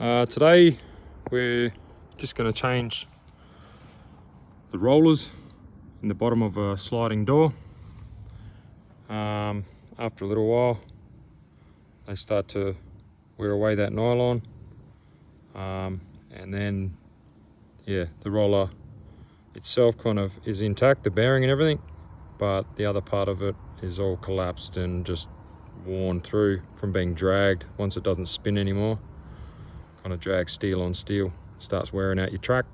Today we're just going to change the rollers in the bottom of a sliding door. After a little while they start to wear away that nylon, and then the roller itself kind of is intact, the bearing and everything, but the other part of it is all collapsed and just worn through from being dragged. Once it doesn't spin anymore, kind of drags steel on steel, starts wearing out your track.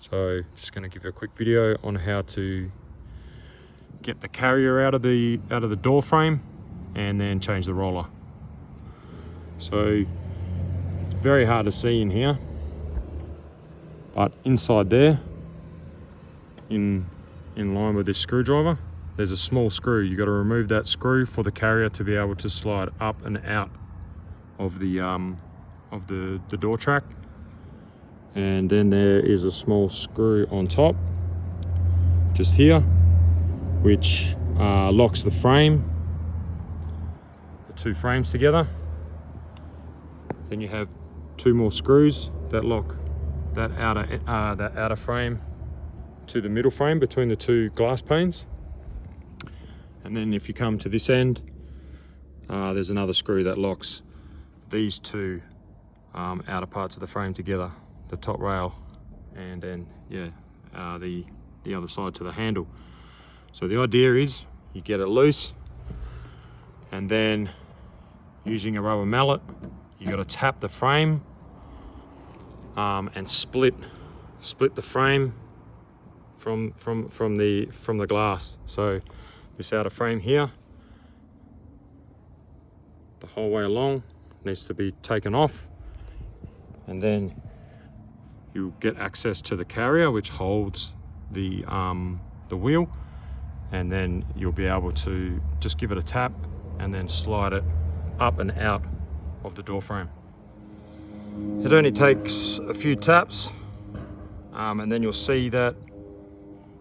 So just going to give you a quick video on how to get the carrier out of the door frame and then change the roller. So it's very hard to see in here, but inside there, in line with this screwdriver, there's a small screw. You got to remove that screw for the carrier to be able to slide up and out of the door track. And then there is a small screw on top, just here, which locks the frame, the two frames together. Then you have two more screws that lock that outer frame to the middle frame between the two glass panes. And then if you come to this end, there's another screw that locks these two outer parts of the frame together, the top rail and then the other side to the handle. So the idea is you get it loose, and then using a rubber mallet you got to tap the frame and split the frame from the glass. So this outer frame here, the whole way along, needs to be taken off, and then you get access to the carrier which holds the wheel, and then you'll be able to just give it a tap and then slide it up and out of the door frame. It only takes a few taps, and then you'll see that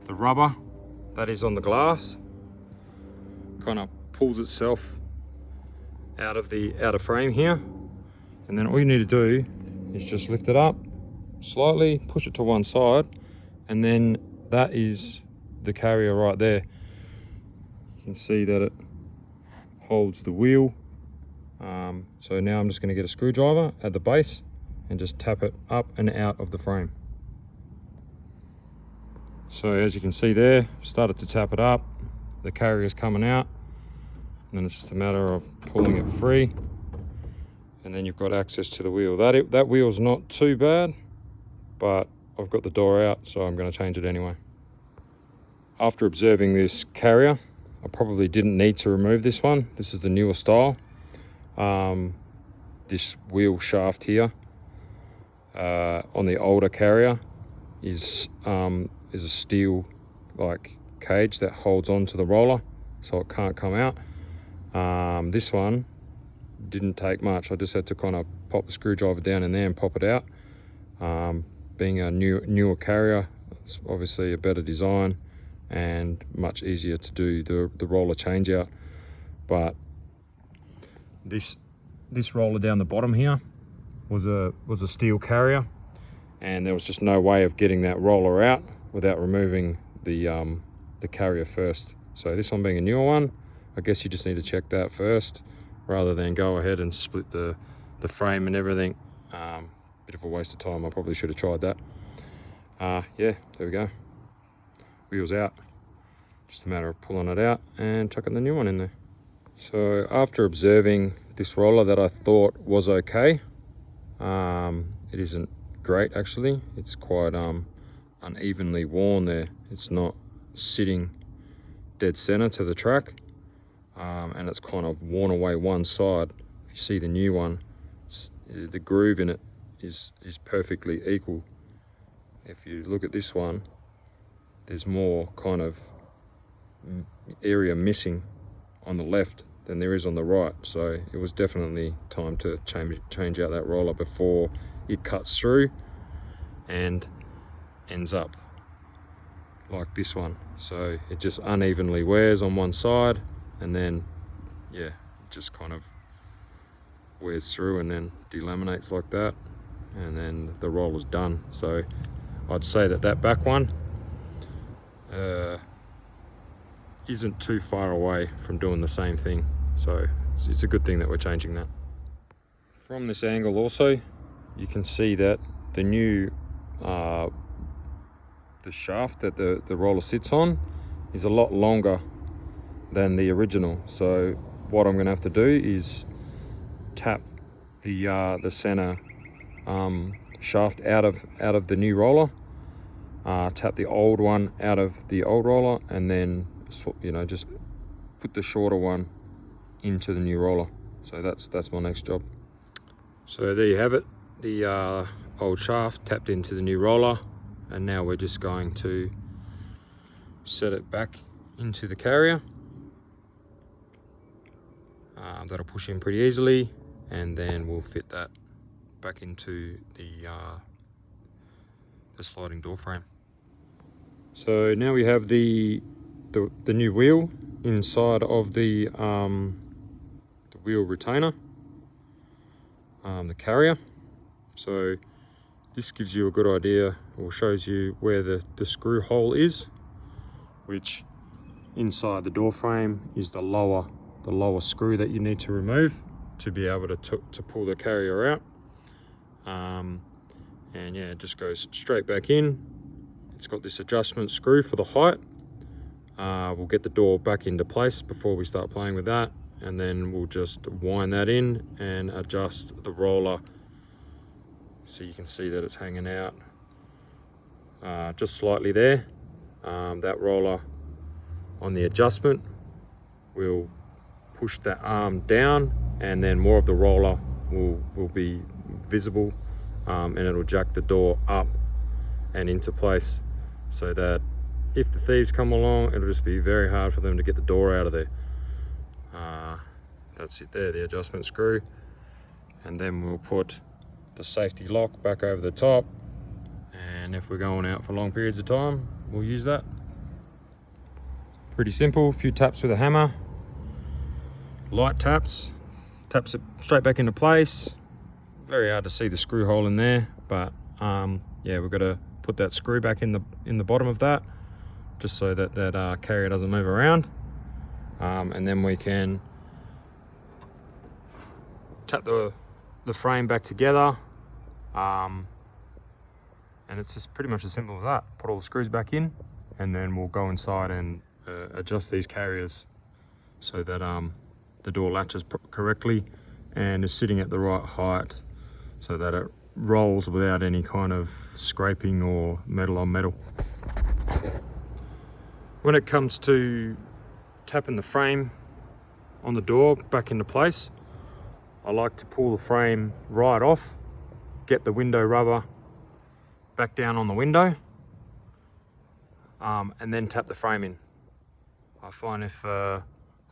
the rubber that is on the glass kind of pulls itself out of the outer frame here, and then all you need to do is just lift it up slightly, push it to one side, and then that is the carrier right there. You can see that it holds the wheel. So now I'm just going to get a screwdriver at the base and just tap it up and out of the frame. So as you can see there, started to tap it up, the carrier is coming out, and then it's just a matter of pulling it free, and then you've got access to the wheel. That wheel's not too bad, but I've got the door out, so I'm going to change it anyway. After observing this carrier, I probably didn't need to remove this one. This is the newer style. This wheel shaft here on the older carrier is a steel like cage that holds on to the roller, so it can't come out. This one didn't take much. I just had to kind of pop the screwdriver down in there and pop it out. Being a newer carrier, it's obviously a better design and much easier to do the roller change out. But this roller down the bottom here was a steel carrier, and there was just no way of getting that roller out without removing the carrier first. So this one being a newer one, I guess you just need to check that first rather than go ahead and split the frame and everything. Bit of a waste of time. I probably should have tried that. Yeah, there we go. Wheels out. Just a matter of pulling it out and chucking the new one in there. So after observing this roller that I thought was okay, it isn't great actually. It's quite unevenly worn there. It's not sitting dead center to the track, and it's kind of worn away one side. If you see the new one, the groove in it is perfectly equal. If you look at this one, there's more kind of area missing on the left than there is on the right. So it was definitely time to change out that roller before it cuts through and ends up like this one. So it just unevenly wears on one side, and then it just kind of wears through and then delaminates like that. and then the roller's done. So I'd say that that back one isn't too far away from doing the same thing. So it's a good thing that we're changing that. From this angle also, you can see that the new the shaft that the roller sits on is a lot longer than the original. So what I'm going to have to do is tap the center shaft out of the new roller, tap the old one out of the old roller, and then just put the shorter one into the new roller. So that's my next job. So there you have it, the old shaft tapped into the new roller, and now we're just going to set it back into the carrier. That'll push in pretty easily, and then we'll fit that back into the sliding door frame. So now we have the new wheel inside of the wheel retainer, the carrier. So this gives you a good idea, or shows you where the screw hole is, which inside the door frame is the lower screw that you need to remove to be able to pull the carrier out. And yeah, it just goes straight back in. It's got this adjustment screw for the height. We'll get the door back into place before we start playing with that, and then we'll just wind that in and adjust the roller so you can see that it's hanging out just slightly there. That roller on the adjustment will push that arm down, and then more of the roller will be visible, and it'll jack the door up and into place, so that if the thieves come along, it'll just be very hard for them to get the door out of there. That's it there, the adjustment screw. And then we'll put the safety lock back over the top, and if we're going out for long periods of time, we'll use that. Pretty simple, a few taps with a hammer, light taps it straight back into place. Very hard to see the screw hole in there, but yeah, we've got to put that screw back in the bottom of that, just so that carrier doesn't move around. And then we can tap the frame back together, and it's just pretty much as simple as that. Put all the screws back in, and then we'll go inside and adjust these carriers so that the door latches correctly and is sitting at the right height, so that it rolls without any kind of scraping or metal on metal. When it comes to tapping the frame on the door back into place, I like to pull the frame right off, get the window rubber back down on the window, and then tap the frame in. I find if the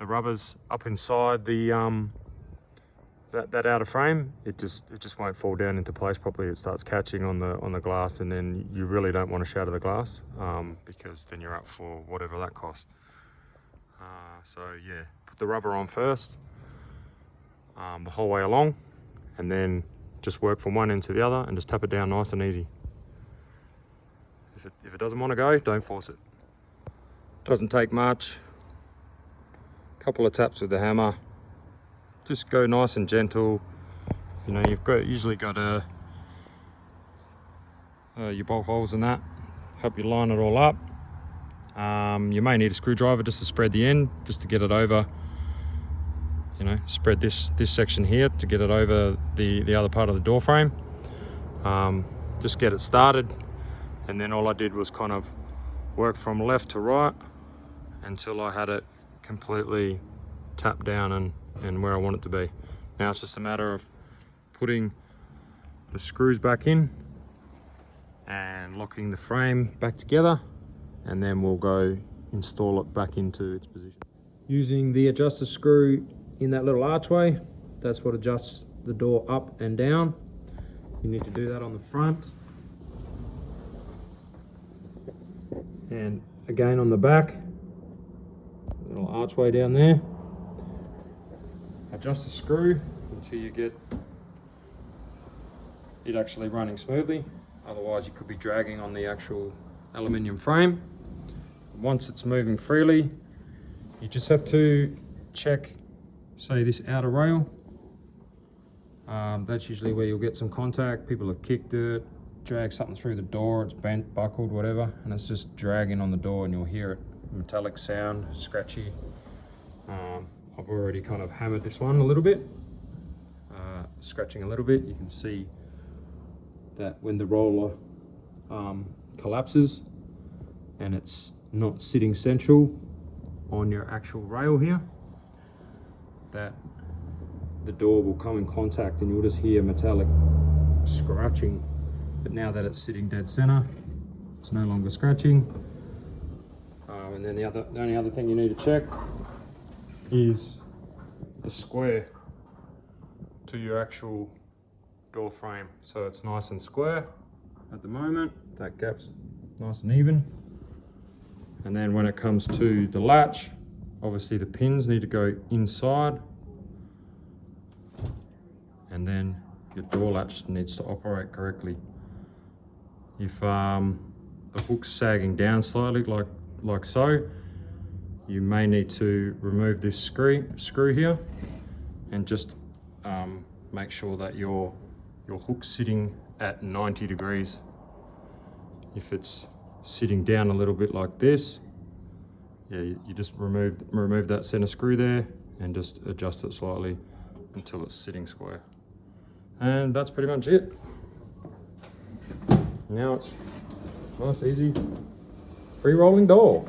rubber's up inside the that outer frame, it just won't fall down into place properly. It starts catching on the glass, and then you really don't want to shatter the glass, because then you're up for whatever that costs. So yeah, put the rubber on first, the whole way along, and then just work from one end to the other and just tap it down nice and easy. If it doesn't want to go, don't force it. Doesn't take much. Couple of taps with the hammer. Just go nice and gentle. You know, you've usually got your bolt holes in that. Help you line it all up. You may need a screwdriver just to spread the end, just to get it over. You know, spread this section here to get it over the other part of the door frame. Just get it started, and then all I did was kind of work from left to right until I had it completely tapped down and where I want it to be. Now it's just a matter of putting the screws back in and locking the frame back together, and then we'll go install it back into its position. Using the adjuster screw in that little archway, that's what adjusts the door up and down. You need to do that on the front, and again on the back. Little archway down there. Adjust the screw until you get it actually running smoothly. Otherwise you could be dragging on the actual aluminium frame. Once it's moving freely, you just have to check, say, this outer rail. That's usually where you'll get some contact. People have kicked it, dragged something through the door, it's bent, buckled, whatever, and it's just dragging on the door and you'll hear it. Metallic sound, scratchy. I've already kind of hammered this one a little bit, scratching a little bit. You can see that when the roller collapses and it's not sitting central on your actual rail here, that the door will come in contact and you'll just hear metallic scratching. But now that it's sitting dead center, it's no longer scratching. And then the only other thing you need to check is the square to your actual door frame. So it's nice and square at the moment. That gap's nice and even. And then when it comes to the latch, obviously the pins need to go inside, and then your door latch needs to operate correctly. If the hook's sagging down slightly like so, you may need to remove this screw here and just make sure that your hook's sitting at 90 degrees. If it's sitting down a little bit like this, yeah, you just remove that center screw there and just adjust it slightly until it's sitting square. And that's pretty much it. Now it's nice, easy, free rolling door.